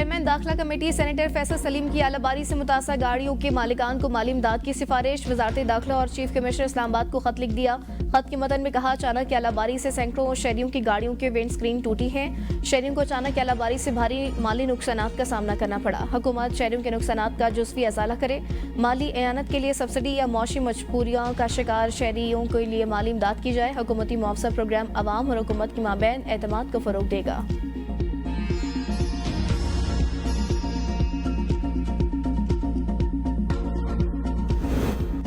Chairman दाखिला committee senator Faisal Salim की आलाबारी से मुतासा गाड़ियों के मालिकान को माली इमदाद की सिफारिश। वजारत दाखिला और चीफ कमिश्नर इस्लामाबाद को खत लिख दिया। खत के मतन में कहा, अचानक आलाबारी से सैकड़ों शहरियों की गाड़ियों के विंड स्क्रीन टूटी है। शहरियों को अचानक आलाबारी से भारी माली नुकसानात का सामना करना पड़ा। हुकूमत शहरियों के नुकसानात का जुज़वी अज़ाला करे। माली एयानत के लिए सब्सिडी या मौशी मजबूरियों का शिकार शहरियों के लिए माली इमदाद की जाए। हुकूमती मुआवजा प्रोग्राम अवाम और हुकूमत के माबैन एतमाद को फरोग देगा।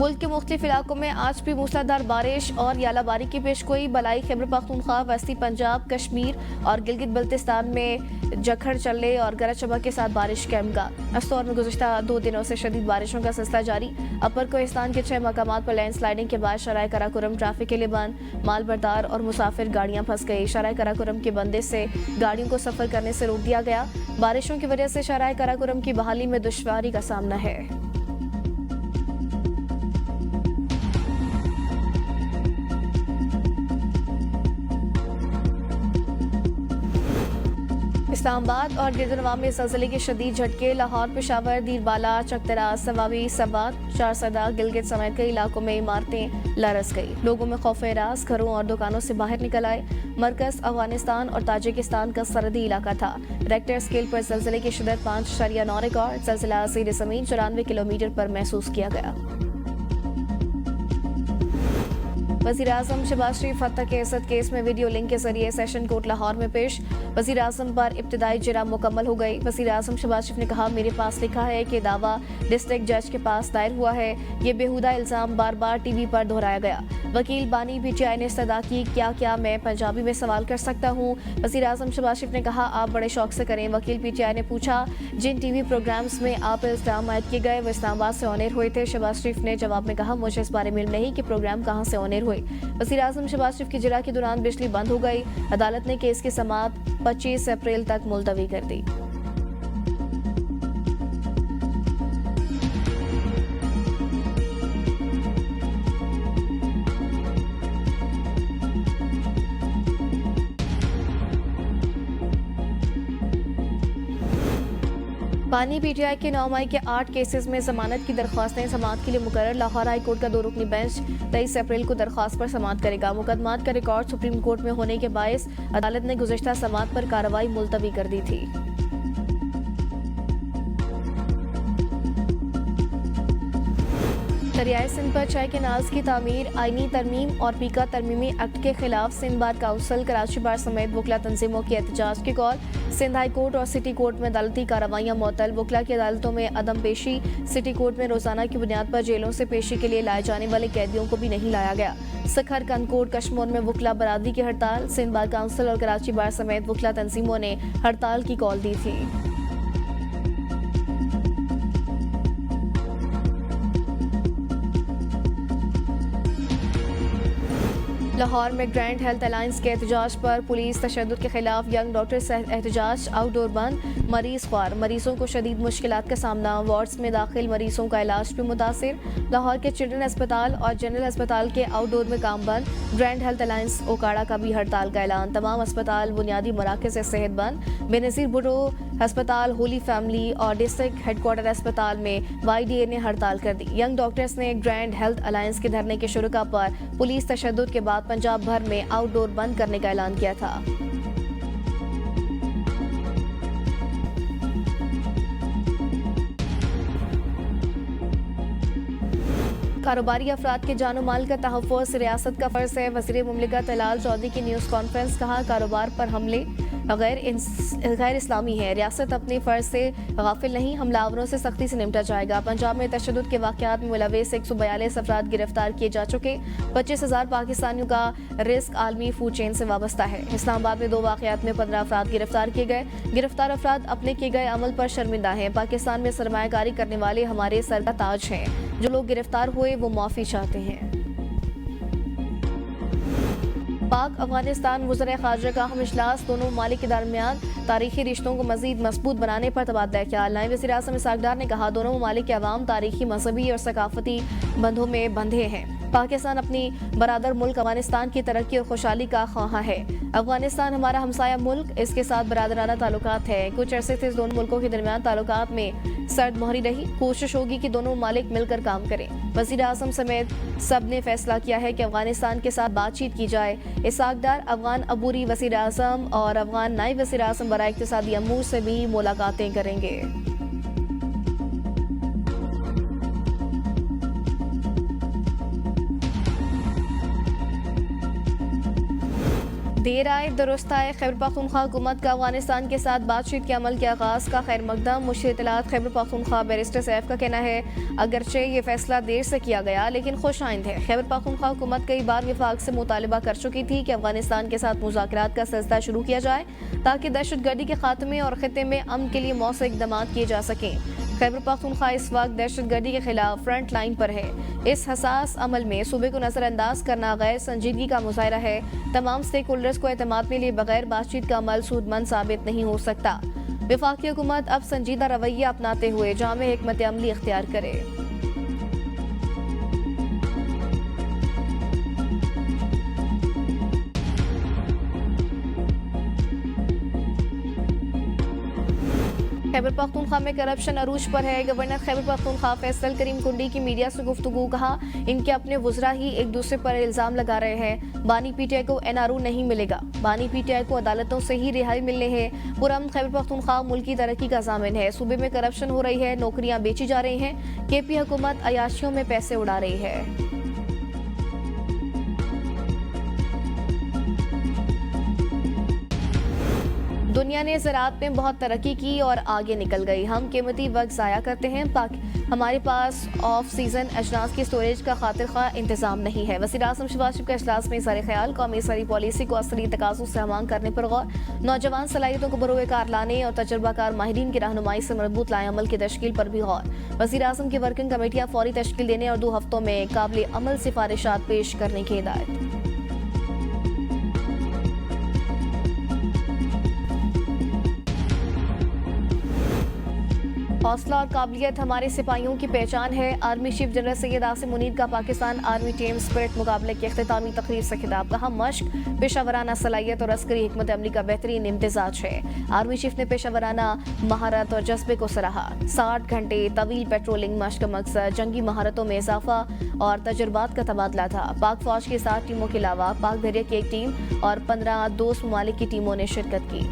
मुल्क के मुख्तलिफ इलाकों में आज भी मूसलाधार बारिश और यालाबारी की पेशगोई। बलाई खैबर पख्तूनख्वा, वस्ती पंजाब, कश्मीर और गिलगित बल्तिस्तान में जखड़ चलने और गरज चमक के साथ बारिश का इम्कान। अस्तौर में गुज़िश्ता 2 दिनों से शदीद बारिशों का सिलसिला जारी। अपर कोहिस्तान के 6 मकामात पर लैंड स्लाइडिंग के बाद शराय कराकोरम ट्रैफिक के लिए बंद। माल बरदार और मुसाफिर गाड़ियां फंस गई। शराय कराकोरम के बंदे से गाड़ियों को सफर करने से रोक दिया गया। बारिशों की वजह से शराय कराकोरम की बहाली में दुश्वारी का सामना है। इस्लामाबाद और गिरदनवा में ज़लज़ले के शदीद झटके। लाहौर, पेशावर, दीरबाला, चकतरा, सवावी, सबात, चारसदा, गिलगित समेत कई इलाकों में इमारतें लरस गई। लोगों में खौफ रास घरों और दुकानों से बाहर निकल आए। मरकज अफगानिस्तान और ताजिकिस्तान का सरहदी इलाका था। रेक्टर स्केल पर ज़लज़ले की शिद्दत 5.9 रिकॉर्ड। ज़लज़ला ज़ेर ज़मीन 94 किलोमीटर पर महसूस किया गया। वज़ीर-ए-आज़म शहबाज शरीफ हत्या के असद केस में वीडियो लिंक के जरिए सेशन कोर्ट लाहौर में पेश। वज़ीर-ए-आज़म पर इब्तिदाई जिरा मुकम्मल हो गई। वज़ीर-ए-आज़म शहबाज शरीफ ने कहा, मेरे पास लिखा है कि दावा डिस्ट्रिक्ट जज के पास दायर हुआ है। ये बेहुदा इल्ज़ाम बार बार टीवी पर दोहराया गया। वकील बानी PTI ने इस्तदा की, क्या मैं पंजाबी में सवाल कर सकता हूँ? वज़ीर-ए-आज़म शहबाज शरीफ ने कहा, आप बड़े शौक से करें। वकील PTI ने पूछा, जिन टीवी प्रोग्राम्स में आप इल्ज़ाम आयद किए गए वो इस्लामाबाद से ऑन एयर हुए थे? शहबाज शरीफ ने जवाब में कहा, मुझे इस बारे में इल्म नहीं कि प्रोग्राम कहाँ से ऑन एयर हुए। वज़ीर-ए-आज़म शहबाज शरीफ की जिरा के दौरान बिजली बंद हो गई। अदालत ने केस की समाअत 25 अप्रैल तक मुलतवी कर दी। बानी PTI के 9 मई के 8 केसेस में जमानत की दरख्वास्तें समाअत के लिए मुकर्रर। लाहौर हाई कोर्ट का 2 रुकनी बेंच 23 अप्रैल को दरख्वास्त पर समाअत करेगा। मुकदमात का रिकॉर्ड सुप्रीम कोर्ट में होने के बायस अदालत ने गुज़िश्ता समाअत पर कार्रवाई मुलतवी कर दी थी। दरियाए सिंध पर 6 कैनाल्स की तामीर, आईनी तरमीम और पीका तरमीमी एक्ट के खिलाफ सिंध बार काउंसिल, कराची बार समेत वकला तंजीमों की एहतजाज की कॉल। सिंध हाई कोर्ट और सिटी कोर्ट में अदालती कार्रवाइयाँ मुअत्तल। वकला की अदालतों में अदम पेशी। सिटी कोर्ट में रोजाना की बुनियाद पर जेलों से पेशी के लिए लाए जाने वाले कैदियों को भी नहीं लाया गया। सखर, कनकोट, कश्मोर में वकला बरादरी की हड़ताल। सिंध बार काउंसिल और कराची बार समेत वकला तंजीमों ने हड़ताल की कॉल दी थी। लाहौर में ग्रैंड हेल्थ अलायंस के एहतजाज पर पुलिस तशद्दुद के खिलाफ यंग डॉक्टर्स एहतजाज। आउटडोर बंद, मरीज ख्वार, मरीजों को शदीद मुश्किलात का सामना। वार्ड्स में दाखिल मरीजों का इलाज भी मुतासिर। लाहौर के चिल्ड्रन अस्पताल और जनरल अस्पताल के आउटडोर में काम बंद। ग्रैंड हेल्थ अलायंस ओकाड़ा का भी हड़ताल का ऐलान। तमाम अस्पताल, बुनियादी मराकज़ सेहत बंद। बेनज़ीर भुट्टो अस्पताल, होली फैमिली और डिस्ट्रिक्ट हेडक्वार्टर अस्पताल में YDA ने हड़ताल कर दी। यंग डॉक्टर्स ने ग्रैंड हेल्थ अलायंस के धरने के शुरुआ पर पुलिस तशद्दुद के बाद पंजाब भर में आउटडोर बंद करने का ऐलान किया था। कारोबारी अफराद के जानो माल का तहफ़्फ़ुज़ रियासत का फ़र्ज़ है। वज़ीर मुमलिकत हिलाल चौधरी की न्यूज़ कॉन्फ्रेंस। कहा, कारोबार पर हमले गैर इस्लामी है। रियासत अपने फ़र्ज से गाफिल नहीं। हमलावरों से सख्ती से निपटा जाएगा। पंजाब में तशद्दुद के वाक़यात में मुलव्विस 142 अफराद गिरफ्तार किए जा चुके। 25,000 पाकिस्तानियों का रिस्क आलमी फूड चेन से वाबस्ता है। इस्लामाबाद में 2 वाक़यात में 15 अफराद गिरफ्तार किए गए। गिरफ्तार अफराद अपने किए गए अमल पर शर्मिंदा हैं। पाकिस्तान में सरमायाकारी करने वाले हमारे सर का ताज हैं। जो लोग गिरफ्तार हुए वो माफ़ी चाहते हैं। पाक अफगानिस्तान वज़ीर ख़ारजा का अहम इजलास, दोनों ममालिक के दरमियान तारीखी रिश्तों को मज़ीद मजबूत बनाने पर तबादला ख्याल। नायब वज़ीर आज़म इसहाक डार ने कहा, दोनों ममालिक के अवाम तारीखी, मजहबी और सकाफती बंधों में बंधे हैं। पाकिस्तान अपनी बरादर मुल्क अफगानिस्तान की तरक्की और खुशहाली का ख्वाहां है। अफगानिस्तान हमारा हमसाया मुल्क, इसके साथ बरादराना ताल्लुकात है। कुछ अरसे से दोनों मुल्कों के दरमियान ताल्लुकात में सर्द मोहरी रही। कोशिश होगी कि दोनों ममालिक मिलकर काम करें। वज़ीर आज़म समेत सब ने फैसला किया है कि अफगानिस्तान के साथ बातचीत की जाए। इसहाक डार अफगान अबूरी वज़ीर आज़म और अफगान नायब वज़ीर आज़म बराए इक़्तिसादी अमूर से भी मुलाकातें करेंगे। देर आए दुरुस्त आए, खैबर पख्तूनख्वा हुकूमत का अफगानिस्तान के साथ बातचीत के अमल के आगाज़ का खैर मकदम। मुशीर इत्तलात खैबर पख्तूनख्वा बैरिस्टर सैफ का कहना है, अगरचे ये फैसला देर से किया गया लेकिन खुश आइंद है। खैबर पख्तूनख्वा हुकूमत कई बार विफाक से मुतालबा कर चुकी थी कि अफगानिस्तान के साथ मुज़ाकरात का सिलसिला शुरू किया जाए ताकि दहशतगर्दी के खात्मे और खित्ते में अमन के लिए मौसर इक़दाम किए जा सकें। खैबर पख्तूनख्वा इस वक्त दहशतगर्दी के खिलाफ फ्रंट लाइन पर है। इस हसास अमल में सूबे को नजरअंदाज करना गैर संजीदगी का मुजाहरा है। तमाम स्टेक होल्डर्स को एतमाद में लिए बगैर बातचीत का अमल सूदमंद साबित नहीं हो सकता। वफाकी हुकूमत अब संजीदा रवैया अपनाते हुए जामे हिकमत अमली इख्तियार करे। खैबर पख्तूनख्वा में करप्शन अरूज पर है। गवर्नर खैबर पख्तूनख्वा फैसल करीम कुंडी की मीडिया से गुफ्तगू, कहा इनके अपने वुज़रा ही एक दूसरे पर इल्जाम लगा रहे हैं। बानी पीटीआई को एनआरओ नहीं मिलेगा, बानी पीटीआई को अदालतों से ही रिहाई मिलने है। पुरअमन खैबर पख्तूनख्वा मुल्क की तरक्की का ज़ामिन है। सूबे में करप्शन हो रही है, नौकरियां बेची जा रही हैं। केपी हुकूमत अयाशियों में पैसे उड़ा रही है। दुनिया ने ज़राअत में बहुत तरक्की की और आगे निकल गई। हम कीमती वक्त ज़ाया करते हैं। हमारे पास ऑफ सीज़न अजनास की स्टोरेज का खातिर खा इंतजाम नहीं है। वज़ीर आज़म शहबाज शरीफ के इजलास में इज़हार ख्याल, कौमी सरी पॉलिसी को असली तकाज़ों से हमांग करने पर गौर। नौजवान सलाहियतों को बरोए कार लाने और तजुर्बाकार माहिरीन की रहनुमाई से मजबूत लाए अमल की तश्कील पर भी गौर। वज़ीर आज़म की वर्किंग कमेटियाँ फौरी तश्कील देने और 2 हफ्तों में काबिल अमल सिफारिशात पेश करने की हिदायत। हौसला और काबिलियत हमारे सिपाहियों की पहचान है। Army chief general Syed Asim Munir का पाकिस्तान आर्मी टीम स्पिरिट मुकाबले की इख्तितामी तकरीर से खिताब, कहा मश्क पेशावराना सलाहियत और अस्करी हिकमत अमली का बेहतरीन इम्तिजाज है। आर्मी चीफ ने पेशावराना महारत और जज्बे को सराहा। 60 घंटे तवील पेट्रोलिंग मश्क का मकसद जंगी महारतों में इजाफा और तजुर्बात का तबादला था। पाक फौज की 7 टीमों के अलावा पाक दरिया की 1 टीम और 15 दोस्त ममालिक की टीमों ने शिरकत की।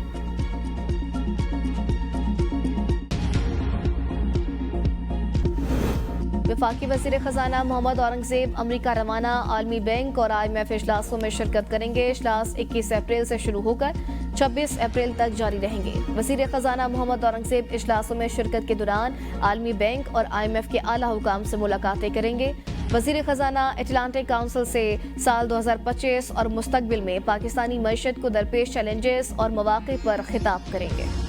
वफाकी वज़ीर ख़जाना मोहम्मद औरंगज़ेब अमरीका रवाना। आलमी बैंक और IMF इजलासों में शिरकत करेंगे। इजलास 21 अप्रैल से शुरू होकर 26 अप्रैल तक जारी रहेंगे। वज़ीर ख़जाना मोहम्मद औरंगज़ेब इजलासों में शिरकत के दौरान आलमी बैंक और IMF के आला हुकाम से मुलाकातें करेंगे। वज़ीर ख़जाना अटलांटिक काउंसिल से साल 2025 और मुस्तकबिल में पाकिस्तानी मईशत को दरपेश चैलेंजेस और मौक़े पर खिताब करेंगे।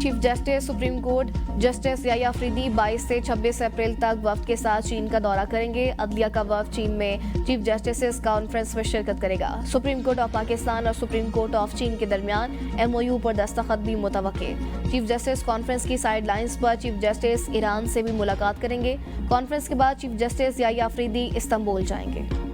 Chief justice supreme court justice Yahya Afridi 22 से 26 अप्रैल तक वफ्द के साथ चीन का दौरा करेंगे। अदलिया का वफ्द चीन में चीफ जस्टिस कॉन्फ्रेंस में शिरकत करेगा। सुप्रीम कोर्ट ऑफ पाकिस्तान और सुप्रीम कोर्ट ऑफ चीन के दरमियान MOU पर दस्तखत भी मुतवक्के। चीफ जस्टिस कॉन्फ्रेंस की साइड लाइन्स पर चीफ जस्टिस ईरान से भी मुलाकात करेंगे। कॉन्फ्रेंस के बाद chief justice Yahya Afridi Istanbul जाएंगे।